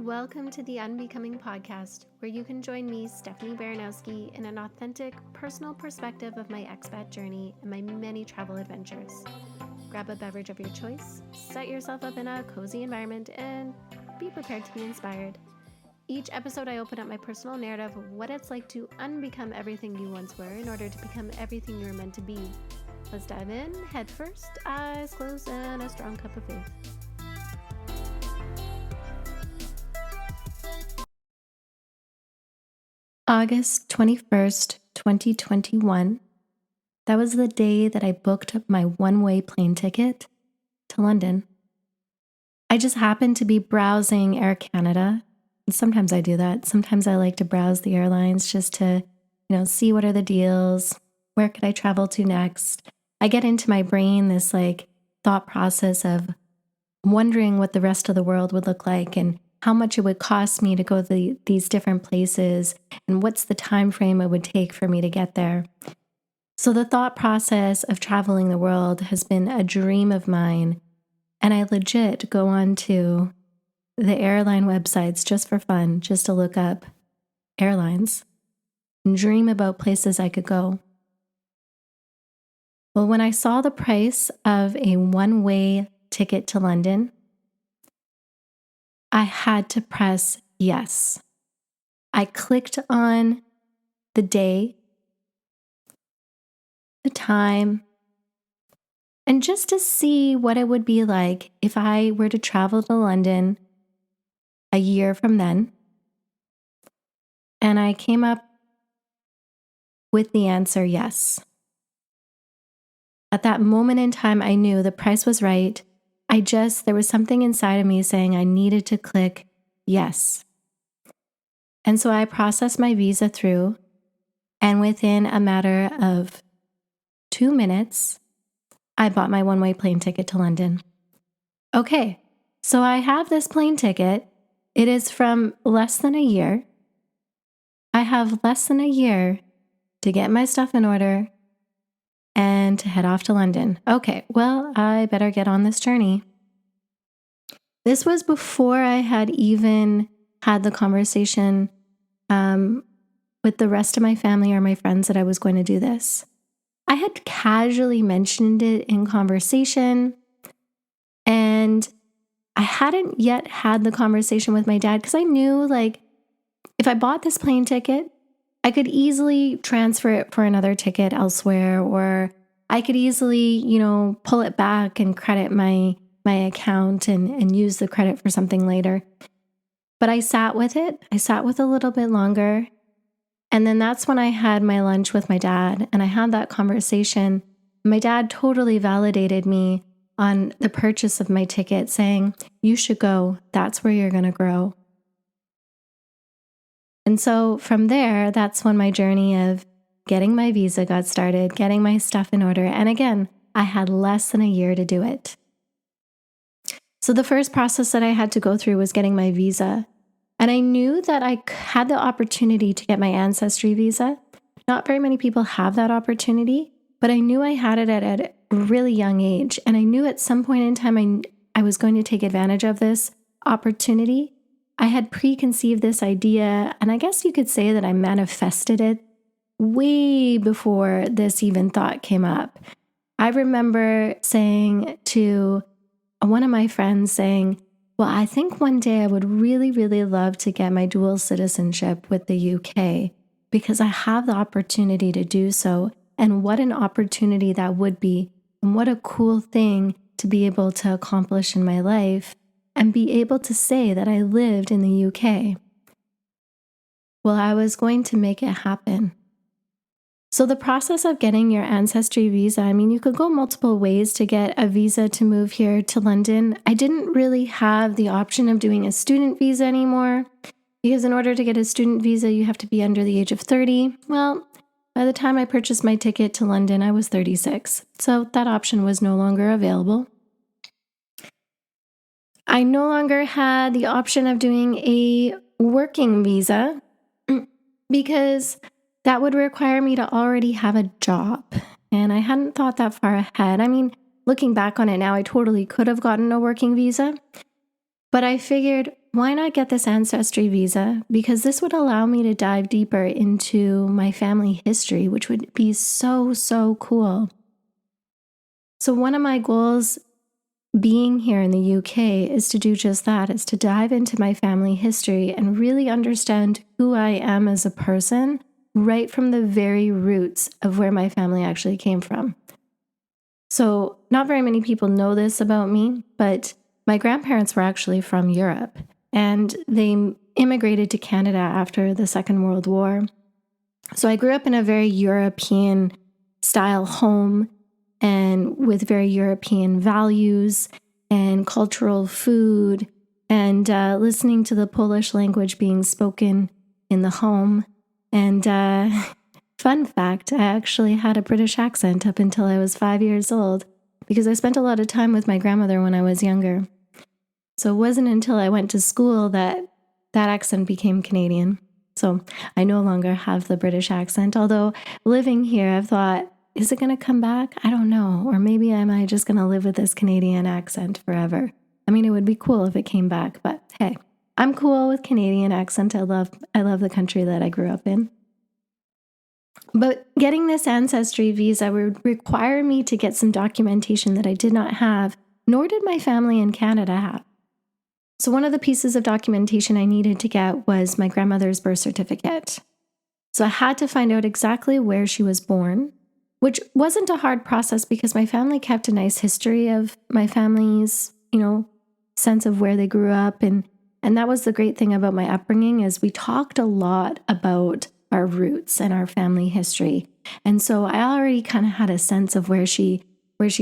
Welcome to the Unbecoming podcast, where you can join me, Stephanie Baranowski, in an authentic, personal perspective of my expat journey and my many travel adventures. Grab a beverage of your choice, set yourself up in a cozy environment, and be prepared to be inspired. Each episode, I open up my personal narrative of what it's like to unbecome everything you once were in order to become everything you were meant to be. Let's dive in, head first, eyes closed, and a strong cup of faith. August 21st, 2021. That was the day that I booked my one-way plane ticket to London. I just happened to be browsing Air Canada. And sometimes I do that. Sometimes I like to browse the airlines just to, see what are the deals, where could I travel to next. I get into my brain this thought process of wondering what the rest of the world would look like and how much it would cost me to go to these different places and what's the time frame it would take for me to get there. So the thought process of traveling the world has been a dream of mine, and I legit go on to the airline websites just for fun, just to look up airlines and dream about places I could go. Well, when I saw the price of a one-way ticket to London, I had to press yes. I clicked on the day, the time, and just to see what it would be like if I were to travel to London a year from then. And I came up with the answer yes. At that moment in time, I knew the price was right. There was something inside of me saying I needed to click yes. And so I processed my visa through, and within a matter of 2 minutes, I bought my one-way plane ticket to London. Okay, so I have this plane ticket. It is from less than a year. I have less than a year to get my stuff in order and to head off to London. Okay, well, I better get on this journey. This was before I had even had the conversation with the rest of my family or my friends that I was going to do this. I had casually mentioned it in conversation, and I hadn't yet had the conversation with my dad because I knew if I bought this plane ticket, I could easily transfer it for another ticket elsewhere, or I could easily, pull it back and credit my account and use the credit for something later. But I sat with it. I sat with a little bit longer. And then that's when I had my lunch with my dad, and I had that conversation. My dad totally validated me on the purchase of my ticket, saying, "You should go. That's where you're going to grow." And so from there, that's when my journey of getting my visa got started, getting my stuff in order. And again, I had less than a year to do it. So the first process that I had to go through was getting my visa. And I knew that I had the opportunity to get my ancestry visa. Not very many people have that opportunity, but I knew I had it at a really young age. And I knew at some point in time I was going to take advantage of this opportunity. I had preconceived this idea, and I guess you could say that I manifested it way before this even thought came up. I remember saying to one of my friends well, I think one day I would really, really love to get my dual citizenship with the UK because I have the opportunity to do so. And what an opportunity that would be. And what a cool thing to be able to accomplish in my life and be able to say that I lived in the UK. Well, I was going to make it happen. So the process of getting your ancestry visa, you could go multiple ways to get a visa to move here to London. I didn't really have the option of doing a student visa anymore because in order to get a student visa, you have to be under the age of 30. Well, by the time I purchased my ticket to London, I was 36. So that option was no longer available. I no longer had the option of doing a working visa because that would require me to already have a job. And I hadn't thought that far ahead. Looking back on it now, I totally could have gotten a working visa. But I figured, why not get this ancestry visa? Because this would allow me to dive deeper into my family history, which would be so, so cool. So one of my goals being here in the UK is to do just that, is to dive into my family history and really understand who I am as a person, right from the very roots of where my family actually came from. So not very many people know this about me, but my grandparents were actually from Europe, and they immigrated to Canada after the Second World War. So I grew up in a very European style home and with very European values and cultural food, and listening to the Polish language being spoken in the home. And fun fact, I actually had a British accent up until I was 5 years old because I spent a lot of time with my grandmother when I was younger. So it wasn't until I went to school that that accent became Canadian. So I no longer have the British accent, although living here, I've thought, is it going to come back? I don't know. Or maybe am I just going to live with this Canadian accent forever? I mean, it would be cool if it came back, but hey, I'm cool with Canadian accent. I love the country that I grew up in. But getting this ancestry visa would require me to get some documentation that I did not have, nor did my family in Canada have. So one of the pieces of documentation I needed to get was my grandmother's birth certificate. So I had to find out exactly where she was born, which wasn't a hard process because my family kept a nice history of my family's, sense of where they grew up. And that was the great thing about my upbringing, is we talked a lot about our roots and our family history. And so I already kind of had a sense of where she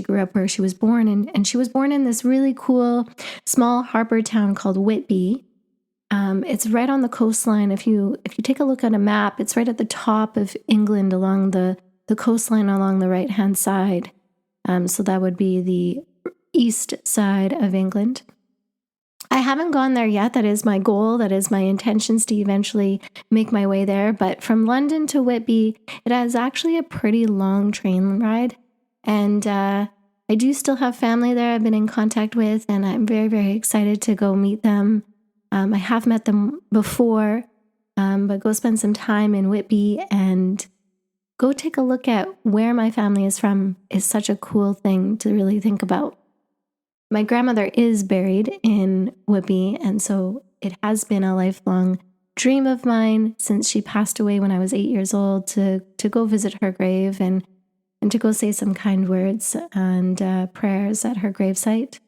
grew up, where she was born. And she was born in this really cool small harbor town called Whitby. It's right on the coastline. If you take a look at a map, it's right at the top of England along the coastline along the right-hand side. So that would be the east side of England. I haven't gone there yet. That is my goal. That is my intentions to eventually make my way there. But from London to Whitby, it is actually a pretty long train ride. And I do still have family there I've been in contact with, and I'm very, very excited to go meet them. I have met them before, but go spend some time in Whitby and go take a look at where my family is from is such a cool thing to really think about. My grandmother is buried in Whitby, and so it has been a lifelong dream of mine since she passed away when I was 8 years old to go visit her grave and to go say some kind words and prayers at her gravesite.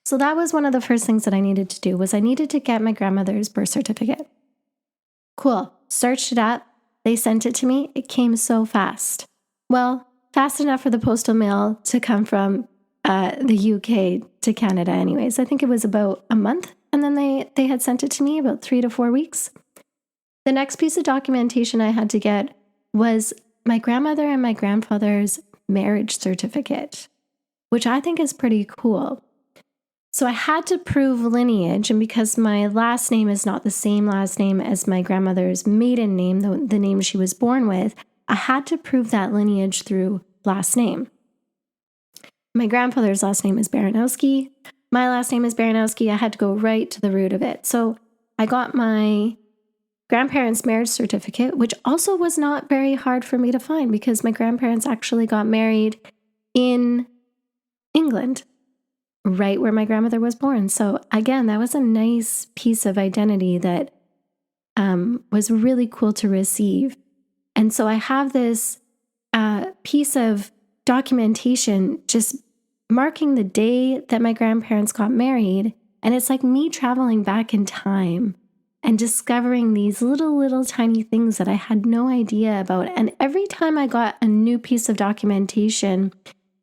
So that was one of the first things that I needed to do, was I needed to get my grandmother's birth certificate. Cool. Searched it up. They sent it to me. It came so fast. Well, fast enough for the postal mail to come from the UK to Canada anyways. I think it was about a month, and then they had sent it to me about 3 to 4 weeks. The next piece of documentation I had to get was my grandmother and my grandfather's marriage certificate, which I think is pretty cool. So I had to prove lineage, and because my last name is not the same last name as my grandmother's maiden name, the name she was born with, I had to prove that lineage through last name. My grandfather's last name is Baranowski. My last name is Baranowski. I had to go right to the root of it. So I got my grandparents' marriage certificate, which also was not very hard for me to find because my grandparents actually got married in England, right where my grandmother was born. So again, that was a nice piece of identity that was really cool to receive. And so I have this piece of documentation just marking the day that my grandparents got married. And it's like me traveling back in time and discovering these little tiny things that I had no idea about. And every time I got a new piece of documentation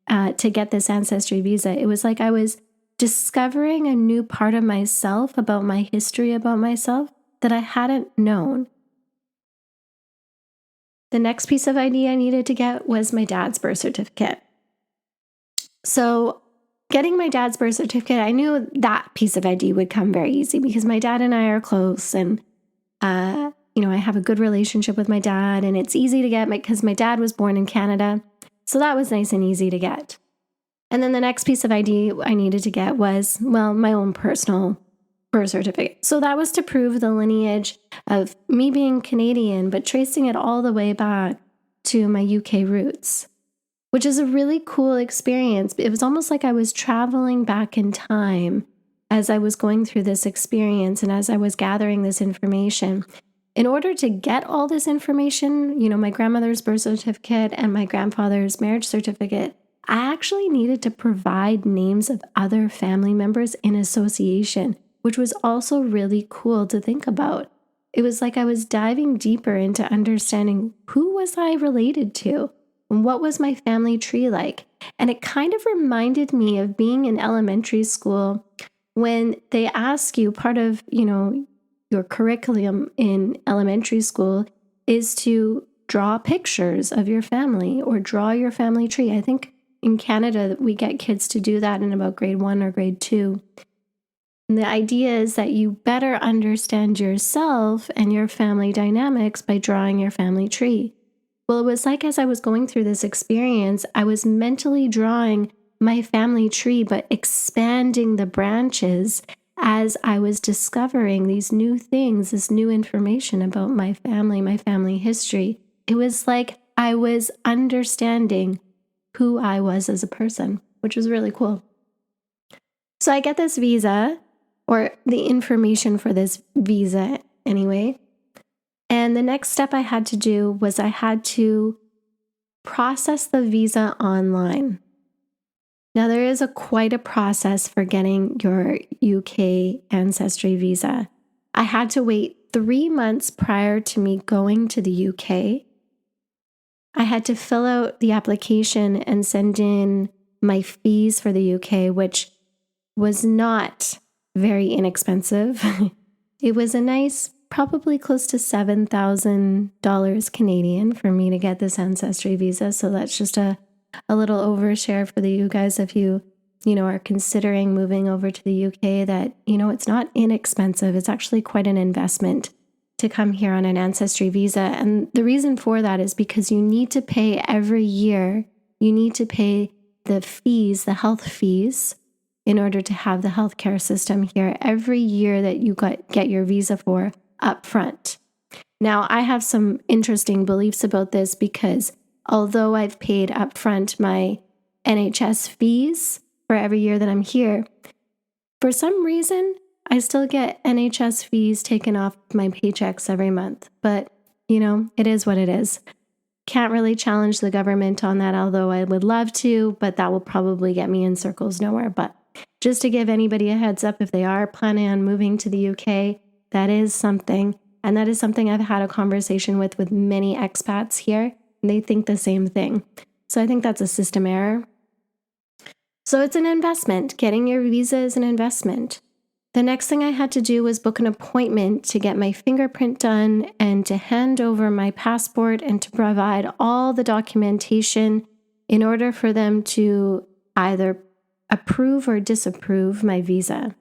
to get this ancestry visa, it was like I was discovering a new part of myself, about my history, about myself that I hadn't known. The next piece of ID I needed to get was my dad's birth certificate. So getting my dad's birth certificate, I knew that piece of ID would come very easy because my dad and I are close, and I have a good relationship with my dad, and it's easy to get because my dad was born in Canada. So that was nice and easy to get. And then the next piece of ID I needed to get was, my own personal birth certificate. So that was to prove the lineage of me being Canadian, but tracing it all the way back to my UK roots, which is a really cool experience. It was almost like I was traveling back in time as I was going through this experience and as I was gathering this information. In order to get all this information, my grandmother's birth certificate and my grandfather's marriage certificate, I actually needed to provide names of other family members in association, which was also really cool to think about. It was like I was diving deeper into understanding who was I related to and what was my family tree like. And it kind of reminded me of being in elementary school when they ask you, part of, your curriculum in elementary school is to draw pictures of your family or draw your family tree. I think in Canada, we get kids to do that in about grade 1 or grade 2. And the idea is that you better understand yourself and your family dynamics by drawing your family tree. Well, it was like as I was going through this experience, I was mentally drawing my family tree, but expanding the branches as I was discovering these new things, this new information about my family history. It was like I was understanding who I was as a person, which was really cool. So I get this visa, or the information for this visa anyway. And the next step I had to do was I had to process the visa online. Now, there is quite a process for getting your UK ancestry visa. I had to wait 3 months prior to me going to the UK. I had to fill out the application and send in my fees for the UK, which was not very inexpensive. It was a nice, probably close to $7,000 Canadian for me to get this ancestry visa. So that's just a little overshare for you guys if you are considering moving over to the UK, that, it's not inexpensive. It's actually quite an investment to come here on an ancestry visa. And the reason for that is because you need to pay every year. You need to pay the fees, the health fees, in order to have the healthcare system here every year that you get your visa for up front. Now, I have some interesting beliefs about this because although I've paid upfront my NHS fees for every year that I'm here, for some reason, I still get NHS fees taken off my paychecks every month. But, it is what it is. Can't really challenge the government on that, although I would love to, but that will probably get me in circles nowhere. But just to give anybody a heads up, if they are planning on moving to the UK, that is something. And that is something I've had a conversation with many expats here. And they think the same thing. So I think that's a system error. So it's an investment. Getting your visa is an investment. The next thing I had to do was book an appointment to get my fingerprint done and to hand over my passport and to provide all the documentation in order for them to either approve or disapprove my visa.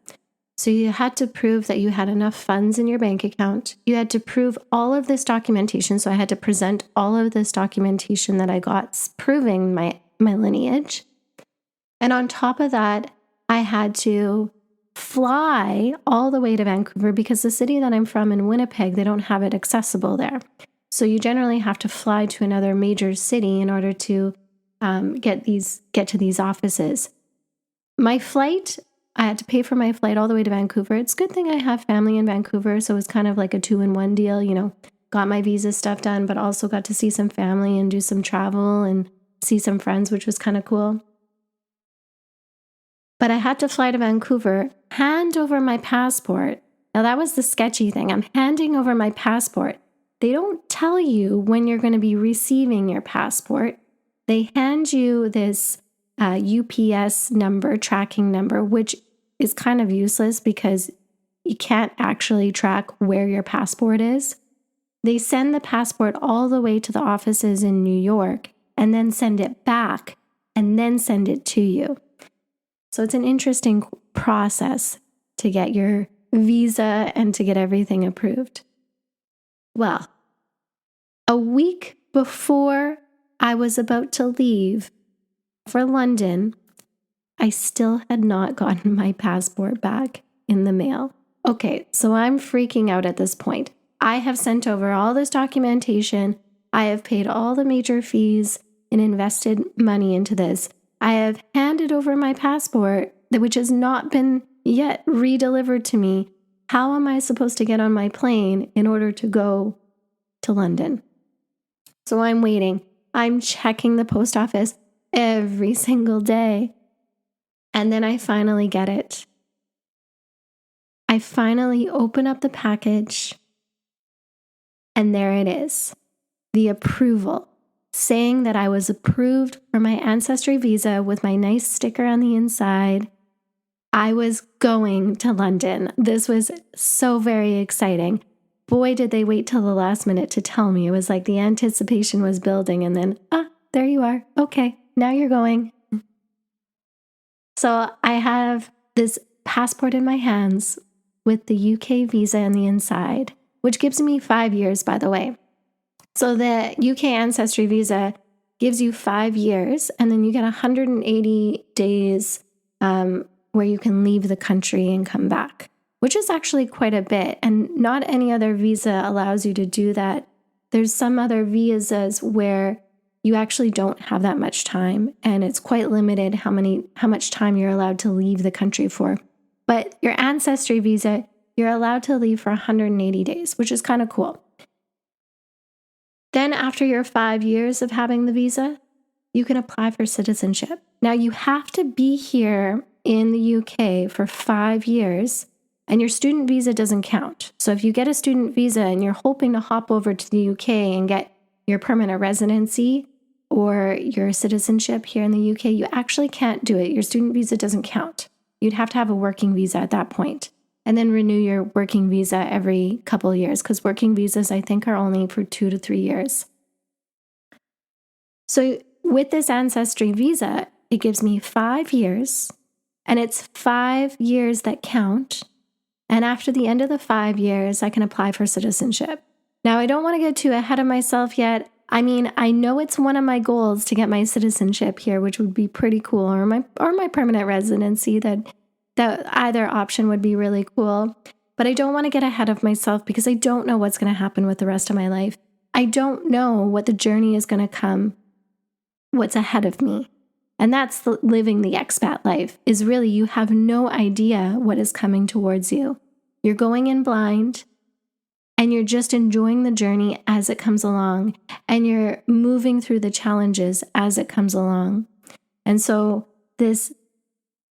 So you had to prove that you had enough funds in your bank account. You had to prove all of this documentation. So I had to present all of this documentation that I got proving my lineage. And on top of that, I had to fly all the way to Vancouver because the city that I'm from in Winnipeg, they don't have it accessible there. So you generally have to fly to another major city in order to get to these offices. My flight, I had to pay for my flight all the way to Vancouver. It's a good thing I have family in Vancouver, so it's kind of like a 2-in-1 deal, got my visa stuff done, but also got to see some family and do some travel and see some friends, which was kind of cool. But I had to fly to Vancouver, hand over my passport. Now that was the sketchy thing. I'm handing over my passport. They don't tell you when you're going to be receiving your passport. They hand you this UPS number, tracking number, which is kind of useless because you can't actually track where your passport is. They send the passport all the way to the offices in New York and then send it back and then send it to you. So it's an interesting process to get your visa and to get everything approved. Well, a week before I was about to leave for London, I still had not gotten my passport back in the mail. Okay, so I'm freaking out at this point. I have sent over all this documentation. I have paid all the major fees and invested money into this. I have handed over my passport, which has not been yet redelivered to me. How am I supposed to get on my plane in order to go to London? So I'm waiting. I'm checking the post office every single day. And then I finally get it. I finally open up the package, and there it is, the approval, saying that I was approved for my ancestry visa with my nice sticker on the inside. I was going to London. This was so very exciting. Boy, did they wait till the last minute to tell me. It was like the anticipation was building, and then, there you are. Okay, now you're going. So I have this passport in my hands with the UK visa on the inside, which gives me 5 years, by the way. So the UK ancestry visa gives you 5 years, and then you get 180 days where you can leave the country and come back, which is actually quite a bit. And not any other visa allows you to do that. There's some other visas where you actually don't have that much time, and it's quite limited how much time you're allowed to leave the country for. But your ancestry visa, you're allowed to leave for 180 days, which is kind of cool. Then after your 5 years of having the visa, you can apply for citizenship. Now you have to be here in the UK for 5 years, and your student visa doesn't count. So if you get a student visa and you're hoping to hop over to the UK and get your permanent residency or your citizenship here in the UK, you actually can't do it. Your student visa doesn't count. You'd have to have a working visa at that point, and then renew your working visa every couple of years, because working visas, I think, are only for 2 to 3 years. So with this ancestry visa, it gives me 5 years, and it's 5 years that count. And after the end of the 5 years, I can apply for citizenship. Now, I don't want to get too ahead of myself yet. I mean, I know it's one of my goals to get my citizenship here, which would be pretty cool, or my permanent residency. That either option would be really cool. But I don't want to get ahead of myself because I don't know what's going to happen with the rest of my life. I don't know what the journey is going to come, what's ahead of me. And that's living the expat life, is really you have no idea what is coming towards you. You're going in blind, and you're just enjoying the journey as it comes along, and you're moving through the challenges as it comes along. And so this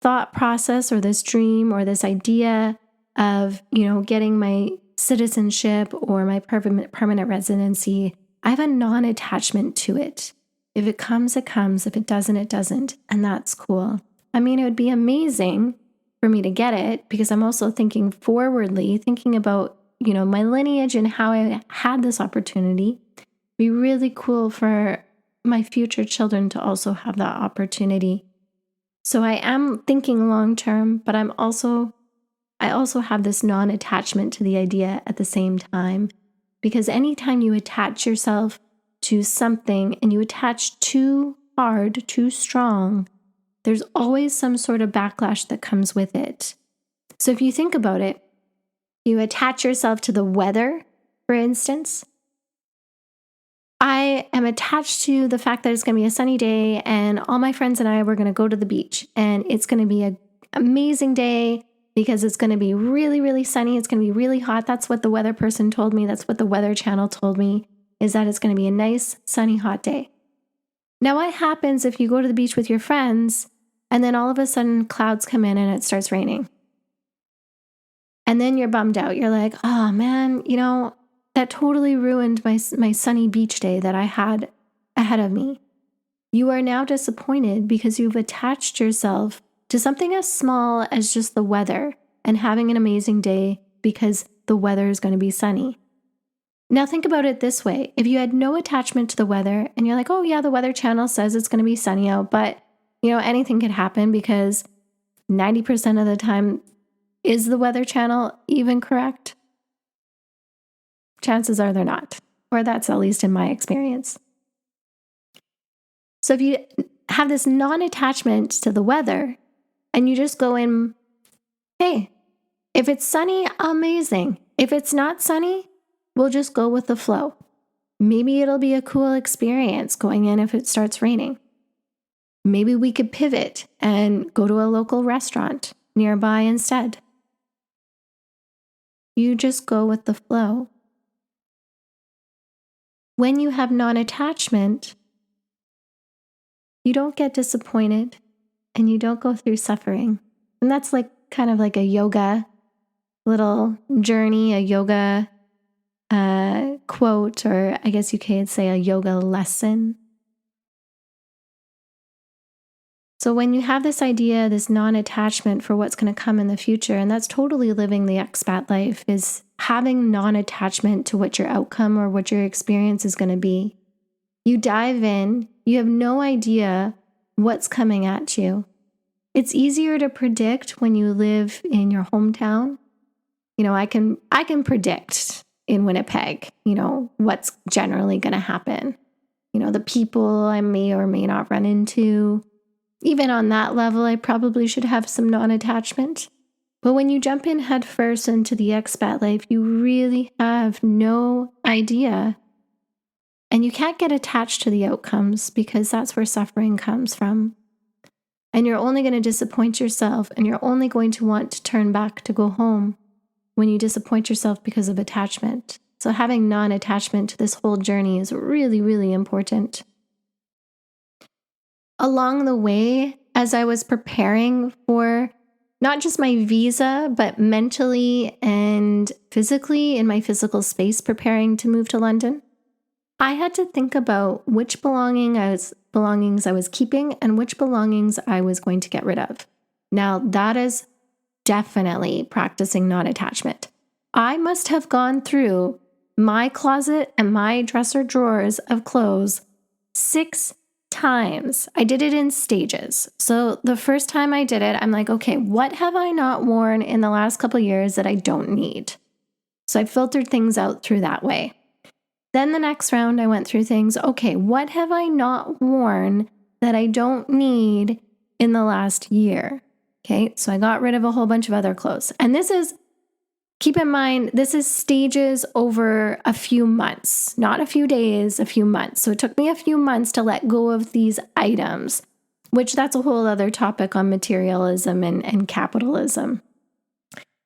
thought process, or this dream, or this idea of, getting my citizenship or my permanent residency, I have a non-attachment to it. If it comes, it comes. If it doesn't, it doesn't. And that's cool. I mean, it would be amazing for me to get it, because I'm also thinking forwardly, thinking about, my lineage and how I had this opportunity. It'd be really cool for my future children to also have that opportunity. So I am thinking long term, but I also have this non-attachment to the idea at the same time, because anytime you attach yourself to something and you attach too hard, too strong, there's always some sort of backlash that comes with it. So if you think about it, you attach yourself to the weather, for instance. I am attached to the fact that it's going to be a sunny day, and all my friends and I were going to go to the beach, and it's going to be an amazing day because it's going to be really, really sunny. It's going to be really hot. That's what the weather person told me. That's what the Weather Channel told me, is that it's going to be a nice, sunny, hot day. Now, what happens if you go to the beach with your friends and then all of a sudden clouds come in and it starts raining? And then you're bummed out. You're like, oh man, that totally ruined my sunny beach day that I had ahead of me. You are now disappointed because you've attached yourself to something as small as just the weather and having an amazing day because the weather is going to be sunny. Now think about it this way. If you had no attachment to the weather and you're like, oh yeah, the Weather Channel says it's going to be sunny out, but anything could happen because 90% of the time, is the Weather Channel even correct? Chances are they're not, or that's at least in my experience. So if you have this non-attachment to the weather and you just go in, hey, If it's sunny, amazing. If it's not sunny, we'll just go with the flow. Maybe it'll be a cool experience going in if it starts raining. Maybe we could pivot and go to a local restaurant nearby instead. You just go with the flow. When you have non-attachment, you don't get disappointed and you don't go through suffering. And that's like kind of like a yoga little journey, a yoga quote, or I guess you could say a yoga lesson. So when you have this idea, this non-attachment for what's going to come in the future, and that's totally living the expat life, is having non-attachment to what your outcome or what your experience is going to be. You dive in, you have no idea what's coming at you. It's easier to predict when you live in your hometown. You know, I can predict in Winnipeg, what's generally going to happen. The people I may or may not run into. Even on that level, I probably should have some non-attachment. But when you jump in head first into the expat life, you really have no idea. And you can't get attached to the outcomes because that's where suffering comes from. And you're only going to disappoint yourself, and you're only going to want to turn back to go home when you disappoint yourself because of attachment. So having non-attachment to this whole journey is really, really important. Along the way, as I was preparing for not just my visa, but mentally and physically in my physical space preparing to move to London, I had to think about which belongings I was keeping and which belongings I was going to get rid of. Now, that is definitely practicing non-attachment. I must have gone through my closet and my dresser drawers of clothes 6 times. I did it in stages. So the first time I did it, I'm like, okay, what have I not worn in the last couple of years that I don't need? So I filtered things out through that way. Then the next round, I went through things. Okay, what have I not worn that I don't need in the last year? Okay, so I got rid of a whole bunch of other clothes. And keep in mind, this is stages over a few months, not a few days, a few months. So it took me a few months to let go of these items, which that's a whole other topic on materialism and capitalism.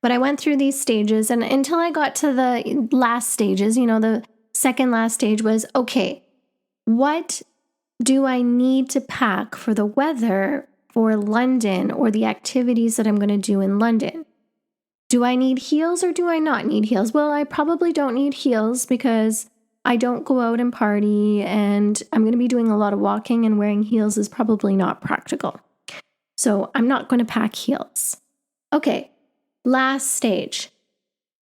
But I went through these stages, and until I got to the last stages, the second last stage was, okay, what do I need to pack for the weather for London or the activities that I'm going to do in London? Do I need heels or do I not need heels? Well, I probably don't need heels because I don't go out and party, and I'm going to be doing a lot of walking, and wearing heels is probably not practical. So I'm not going to pack heels. Okay, last stage.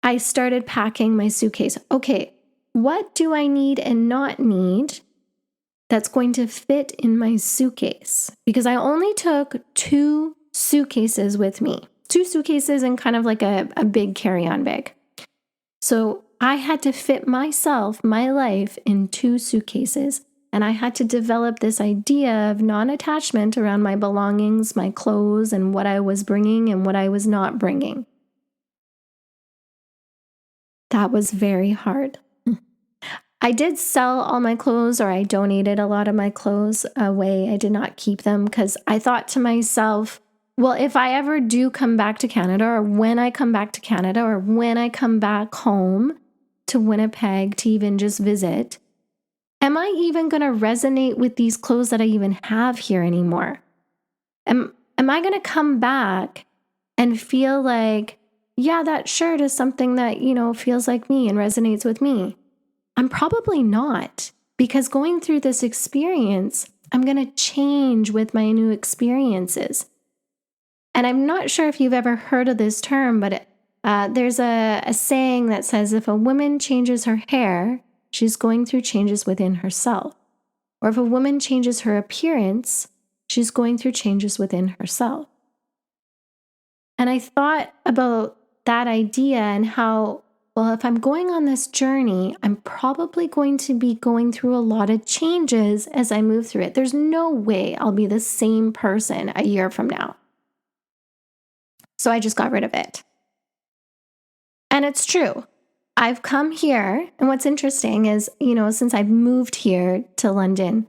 I started packing my suitcase. Okay, what do I need and not need that's going to fit in my suitcase? Because I only took 2 suitcases with me. 2 suitcases and kind of like a big carry-on bag. So I had to fit myself, my life, in 2 suitcases. And I had to develop this idea of non-attachment around my belongings, my clothes, and what I was bringing and what I was not bringing. That was very hard. I did sell all my clothes, or I donated a lot of my clothes away. I did not keep them because I thought to myself, well, if I ever do come back to Canada, or when I come back to Canada, or when I come back home to Winnipeg to even just visit, am I even going to resonate with these clothes that I even have here anymore? Am I going to come back and feel like, yeah, that shirt is something that, feels like me and resonates with me? I'm probably not, because going through this experience, I'm going to change with my new experiences. And I'm not sure if you've ever heard of this term, but there's a saying that says if a woman changes her hair, she's going through changes within herself. Or if a woman changes her appearance, she's going through changes within herself. And I thought about that idea and how, well, if I'm going on this journey, I'm probably going to be going through a lot of changes as I move through it. There's no way I'll be the same person a year from now. So I just got rid of it. And it's true. I've come here, and what's interesting is, since I've moved here to London,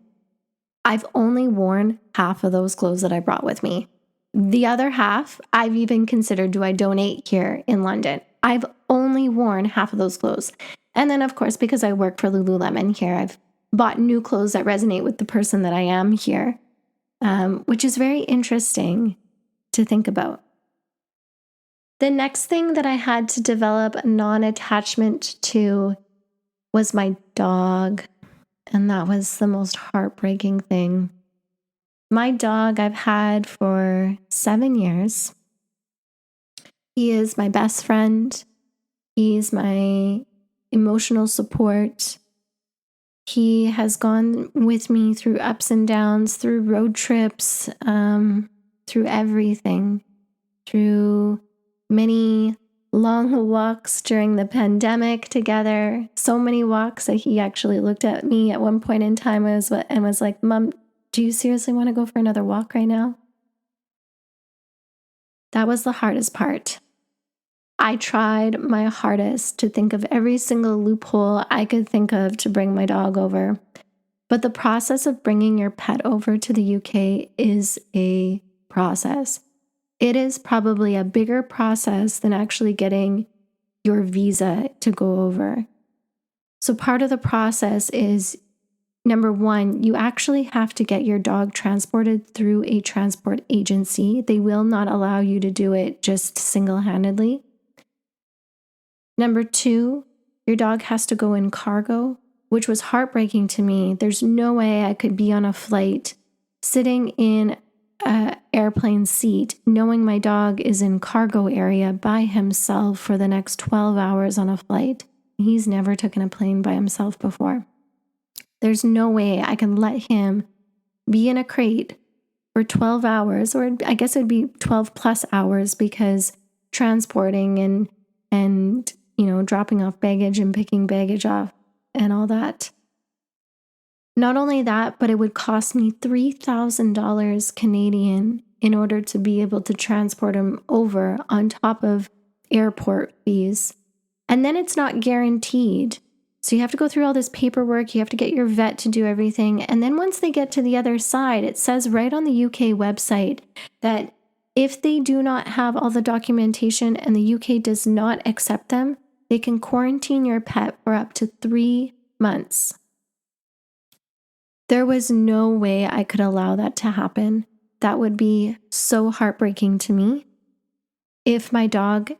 I've only worn half of those clothes that I brought with me. The other half, I've even considered, do I donate here in London? I've only worn half of those clothes. And then, of course, because I work for Lululemon here, I've bought new clothes that resonate with the person that I am here, which is very interesting to think about. The next thing that I had to develop a non-attachment to was my dog. And that was the most heartbreaking thing. My dog I've had for 7 years. He is my best friend. He's my emotional support. He has gone with me through ups and downs, through road trips, through everything, through many long walks during the pandemic together. So many walks that he actually looked at me at one point in time and was like, "Mom, do you seriously want to go for another walk right now?" That was the hardest part. I tried my hardest to think of every single loophole I could think of to bring my dog over. But the process of bringing your pet over to the UK is a process. It is probably a bigger process than actually getting your visa to go over. So part of the process is, number one, you actually have to get your dog transported through a transport agency. They will not allow you to do it just single-handedly. Number two, your dog has to go in cargo, which was heartbreaking to me. There's no way I could be on a flight sitting in an airplane seat knowing my dog is in cargo area by himself for the next 12 hours on a flight. He's never taken a plane by himself before. There's no way I can let him be in a crate for 12 hours, or I guess it would be 12 plus hours, because transporting and dropping off baggage and picking baggage off and all that. Not only that, but it would cost me $3,000 Canadian in order to be able to transport him over, on top of airport fees. And then it's not guaranteed. So you have to go through all this paperwork. You have to get your vet to do everything. And then once they get to the other side, it says right on the UK website that if they do not have all the documentation and the UK does not accept them, they can quarantine your pet for up to 3 months. There was no way I could allow that to happen. That would be so heartbreaking to me if my dog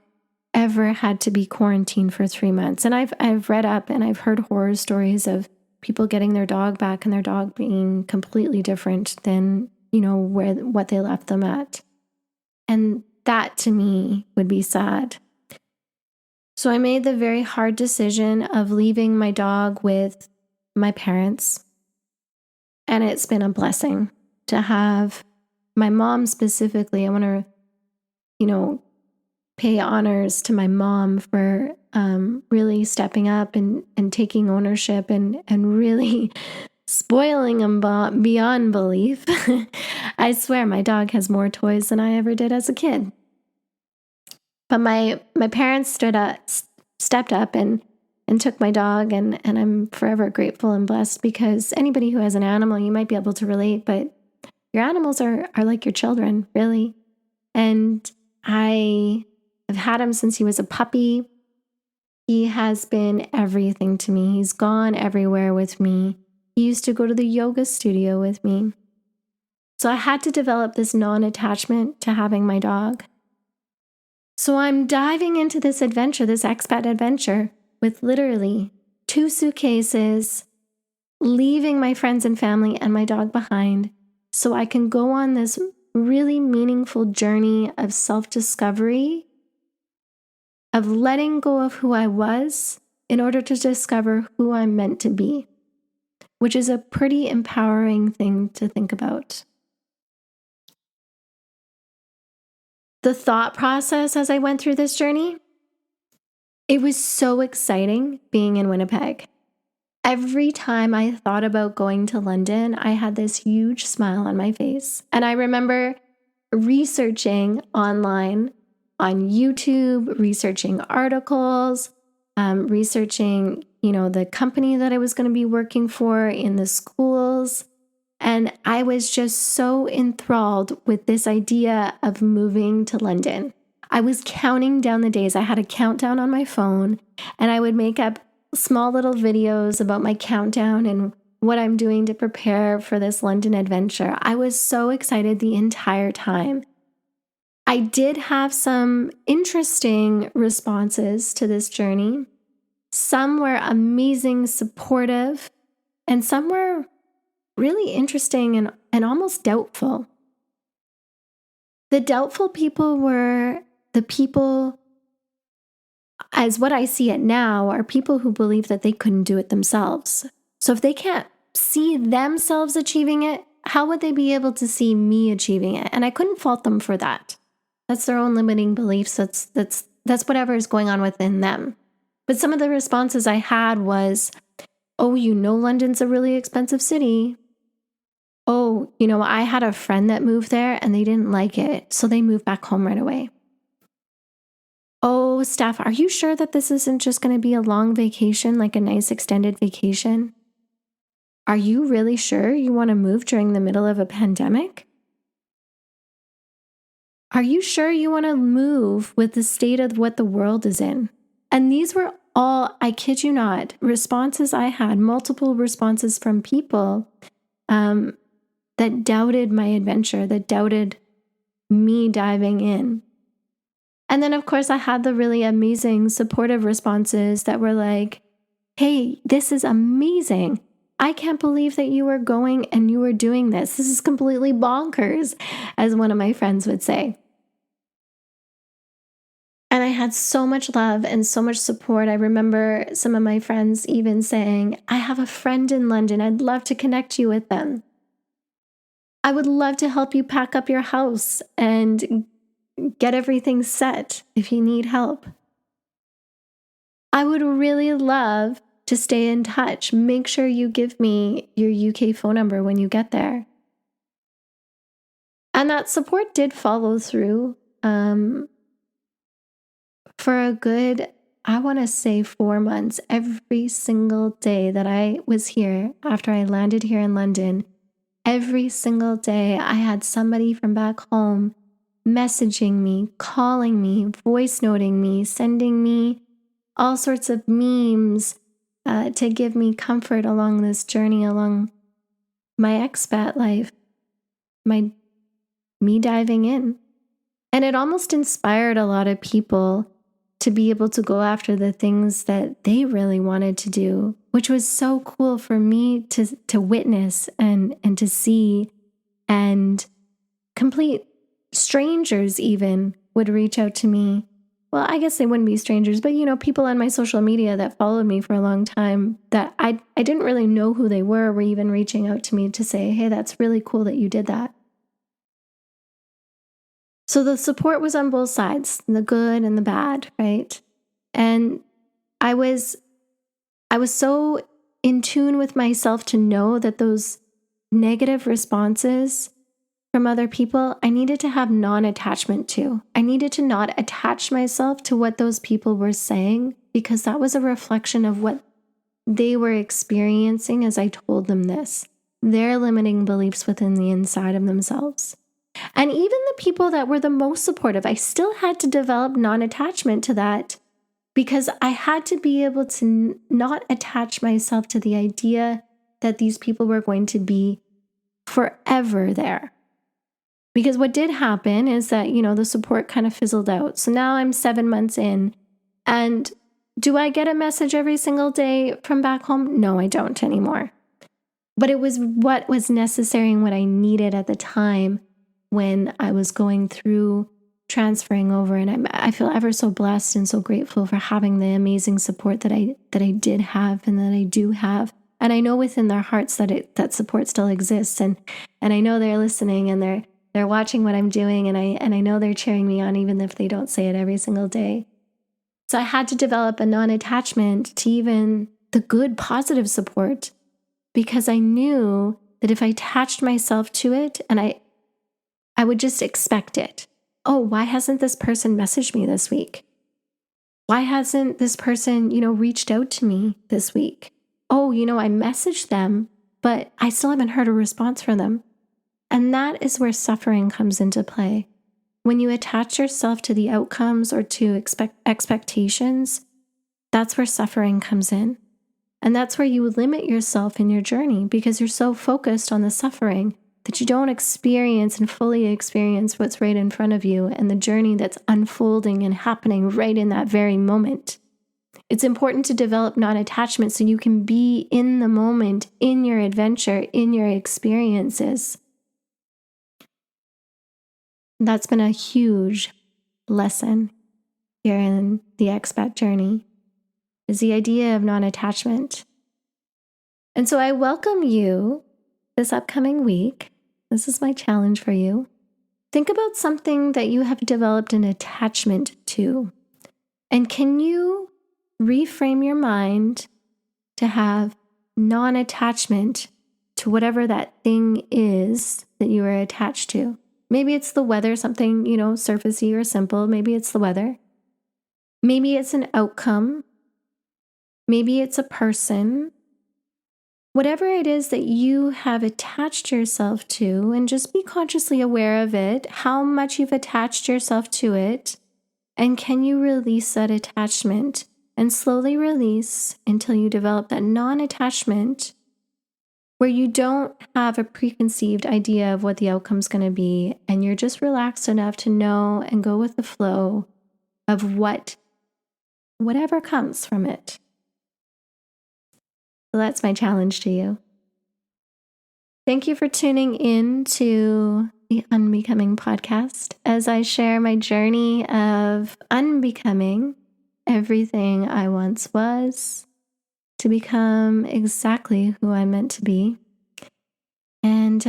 ever had to be quarantined for 3 months. And I've read up and I've heard horror stories of people getting their dog back and their dog being completely different than, what they left them at. And that to me would be sad. So I made the very hard decision of leaving my dog with my parents. And it's been a blessing to have my mom specifically. I want to, pay honors to my mom for really stepping up and taking ownership and really spoiling him beyond belief. I swear my dog has more toys than I ever did as a kid. But my parents stepped up and took my dog, and I'm forever grateful and blessed, because anybody who has an animal, you might be able to relate, but your animals are like your children, really. And I have had him since he was a puppy. He has been everything to me. He's gone everywhere with me. He used to go to the yoga studio with me. So I had to develop this non-attachment to having my dog. So I'm diving into this adventure, this expat adventure, with literally 2 suitcases, leaving my friends and family and my dog behind, so I can go on this really meaningful journey of self-discovery, of letting go of who I was in order to discover who I'm meant to be, which is a pretty empowering thing to think about. The thought process as I went through this journey, it was so exciting being in Winnipeg. Every time I thought about going to London, I had this huge smile on my face. And I remember researching online on YouTube, researching articles, researching, the company that I was going to be working for in the schools. And I was just so enthralled with this idea of moving to London. I was counting down the days. I had a countdown on my phone, and I would make up small little videos about my countdown and what I'm doing to prepare for this London adventure. I was so excited the entire time. I did have some interesting responses to this journey. Some were amazing, supportive, and some were really interesting and almost doubtful. The doubtful people were the people, as what I see it now, are people who believe that they couldn't do it themselves. So if they can't see themselves achieving it, how would they be able to see me achieving it? And I couldn't fault them for that. That's their own limiting beliefs. That's whatever is going on within them. But some of the responses I had was, oh, London's a really expensive city. Oh, I had a friend that moved there and they didn't like it, so they moved back home right away. Oh, Steph, are you sure that this isn't just going to be a long vacation, like a nice extended vacation? Are you really sure you want to move during the middle of a pandemic? Are you sure you want to move with the state of what the world is in? And these were all, I kid you not, responses I had, multiple responses from people that doubted my adventure, that doubted me diving in. And then, of course, I had the really amazing supportive responses that were like, hey, this is amazing. I can't believe that you were going and you were doing this. This is completely bonkers, as one of my friends would say. And I had so much love and so much support. I remember some of my friends even saying, I have a friend in London. I'd love to connect you with them. I would love to help you pack up your house and get everything set if you need help. I would really love to stay in touch. Make sure you give me your UK phone number when you get there. And that support did follow through for a good, I want to say 4 months. Every single day that I was here, after I landed here in London, every single day I had somebody from back home messaging me, calling me, voice noting me, sending me all sorts of memes to give me comfort along this journey, along my expat life, me diving in. And it almost inspired a lot of people to be able to go after the things that they really wanted to do, which was so cool for me to witness and to see. And complete strangers even would reach out to me. Well, I guess they wouldn't be strangers, but people on my social media that followed me for a long time that I didn't really know who they were even reaching out to me to say, hey, that's really cool that you did that. So the support was on both sides, the good and the bad, right? And I was so in tune with myself to know that those negative responses from other people, I needed to have non-attachment to. I needed to not attach myself to what those people were saying, because that was a reflection of what they were experiencing as I told them this, their limiting beliefs within the inside of themselves. And even the people that were the most supportive, I still had to develop non-attachment to that, because I had to be able to not attach myself to the idea that these people were going to be forever there. Because what did happen is that, the support kind of fizzled out. So now I'm 7 months in, and do I get a message every single day from back home? No, I don't anymore. But it was what was necessary and what I needed at the time when I was going through transferring over. And I feel ever so blessed and so grateful for having the amazing support that I did have and that I do have. And I know within their hearts that support still exists. And I know they're listening and they're watching what I'm doing, and I know they're cheering me on, even if they don't say it every single day. So I had to develop a non-attachment to even the good, positive support, because I knew that if I attached myself to it, and I would just expect it. oh, why hasn't this person messaged me this week? Why hasn't this person, reached out to me this week? Oh, I messaged them, but I still haven't heard a response from them. And that is where suffering comes into play. When you attach yourself to the outcomes or to expectations, that's where suffering comes in. And that's where you limit yourself in your journey because you're so focused on the suffering that you don't experience and fully experience what's right in front of you and the journey that's unfolding and happening right in that very moment. It's important to develop non-attachment so you can be in the moment, in your adventure, in your experiences. That's been a huge lesson here in the expat journey, is the idea of non-attachment. And so I welcome you this upcoming week. This is my challenge for you. Think about something that you have developed an attachment to. And can you reframe your mind to have non-attachment to whatever that thing is that you are attached to? Maybe it's the weather, something, surfacey or simple. Maybe it's the weather. Maybe it's an outcome. Maybe it's a person. Whatever it is that you have attached yourself to, and just be consciously aware of it, how much you've attached yourself to it, and can you release that attachment and slowly release until you develop that non-attachment where you don't have a preconceived idea of what the outcome's going to be, and you're just relaxed enough to know and go with the flow of whatever comes from it. So that's my challenge to you. Thank you for tuning in to the Unbecoming podcast as I share my journey of unbecoming everything I once was to become exactly who I'm meant to be. And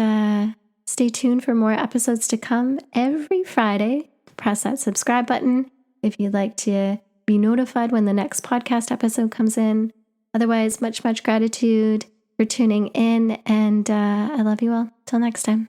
stay tuned for more episodes to come every Friday. Press that subscribe button if you'd like to be notified when the next podcast episode comes in. Otherwise, much, much gratitude for tuning in, and I love you all. Till next time.